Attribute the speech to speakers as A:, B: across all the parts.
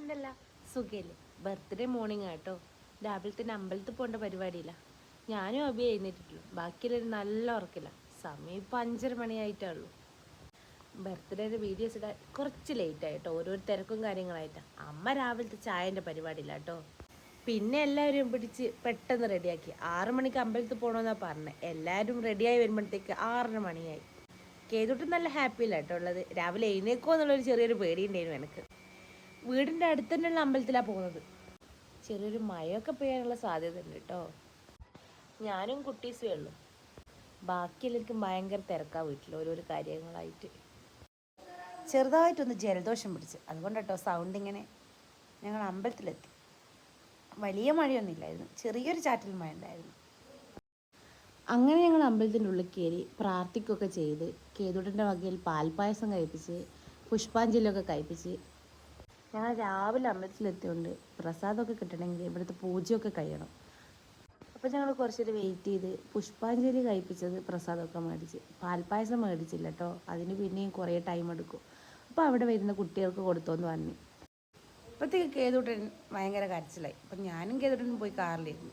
A: എന്തല്ല സുഖയില്ലേ? Birthday morning ആട്ടോ. രാവിലെ തന്നെ അമ്പലത്തിൽ പോകേണ്ട പരിപാടിയില്ല. ഞാനും അഭി എഴുന്നേറ്റിട്ടുള്ളൂ. ബാക്കിയുള്ളൊരു നല്ല ഉറക്കില്ല. സമയം ഇപ്പം 5:30 ഉള്ളൂ. ബർത്ത്ഡേയുടെ വീഡിയോസ് ഇടാൻ കുറച്ച് ലേറ്റ് ആയിട്ടോ, ഓരോ തിരക്കും കാര്യങ്ങളായിട്ടാണ്. അമ്മ രാവിലത്തെ ചായൻ്റെ പരിപാടിയില്ല കേട്ടോ. പിന്നെ എല്ലാവരും പിടിച്ച് പെട്ടെന്ന് റെഡിയാക്കി. 6 മണിക്ക് അമ്പലത്തിൽ പോകണമെന്നാണ് പറഞ്ഞത്. എല്ലാവരും റെഡിയായി വരുമ്പോഴത്തേക്ക് 6:30 കേതോട്ട് നല്ല ഹാപ്പിയില്ല കേട്ടോ ഉള്ളത്. രാവിലെ എഴുന്നേക്കോ എന്നുള്ളൊരു ചെറിയൊരു പേടിയുണ്ടായിരുന്നു എനിക്ക്. വീടിൻ്റെ അടുത്ത് തന്നെയുള്ള അമ്പലത്തിലാണ് പോകുന്നത്. ചെറിയൊരു മഴയൊക്കെ പെയ്യാനുള്ള സാധ്യത ഉണ്ട് കേട്ടോ. ഞാനും കുട്ടീസുമേ ഉള്ളൂ. ബാക്കി എല്ലാവർക്കും ഭയങ്കര തിരക്കാണ് വീട്ടിൽ ഓരോരോ കാര്യങ്ങളായിട്ട്.
B: ചെറുതായിട്ടൊന്ന് ജലദോഷം പിടിച്ച്, അതുകൊണ്ട് കേട്ടോ സൗണ്ട് ഇങ്ങനെ. ഞങ്ങൾ അമ്പലത്തിലെത്തി. വലിയ മഴയൊന്നുമില്ലായിരുന്നു, ചെറിയൊരു ചാറ്റൽ മഴ ഉണ്ടായിരുന്നു.
A: അങ്ങനെ ഞങ്ങൾ അമ്പലത്തിൻ്റെ ഉള്ളിൽ കയറി പ്രാർത്ഥിക്കുകയൊക്കെ ചെയ്ത് കേതുട്ടൻ്റെ വകയിൽ പാൽപ്പായസം കഴിപ്പിച്ച് പുഷ്പാഞ്ജലിയൊക്കെ കഴിപ്പിച്ച് ഞങ്ങൾ രാവിലെ അമ്പലത്തിലെത്തിയോണ്ട് പ്രസാദമൊക്കെ കിട്ടണമെങ്കിൽ ഇവിടുത്തെ പൂജയൊക്കെ കഴിയണം. അപ്പോൾ ഞങ്ങൾ കുറച്ചേരം വെയിറ്റ് ചെയ്ത് പുഷ്പാഞ്ജലി കഴിപ്പിച്ചത് പ്രസാദമൊക്കെ മേടിച്ച്. പാൽപ്പായസം മേടിച്ചില്ല കേട്ടോ, അതിന് പിന്നെയും കുറേ ടൈം എടുക്കും. അപ്പോൾ അവിടെ വരുന്ന കുട്ടികൾക്ക് കൊടുത്തോന്ന് പറഞ്ഞു.
B: അപ്പോഴത്തേക്ക് കേതുട്ടൻ ഭയങ്കര കരച്ചിലായി. അപ്പം ഞാനും കേതുട്ടനും പോയി കാറിലിരുന്നു.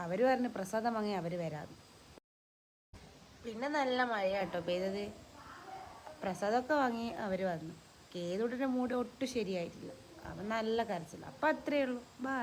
B: അവർ പറഞ്ഞ് പ്രസാദം വാങ്ങി അവർ വരാമെന്ന്.
A: പിന്നെ നല്ല മഴയാണ് കേട്ടോ പെയ്തത്.
B: പ്രസാദമൊക്കെ വാങ്ങി അവർ വന്നു. കേതുട്ടൻ്റെ മൂഡ് ഒട്ടും ശരിയായിട്ടില്ല. അവൻ നല്ല കരച്ചില്ല. അപ്പം അത്രയേ ഉള്ളൂ. ബൈ.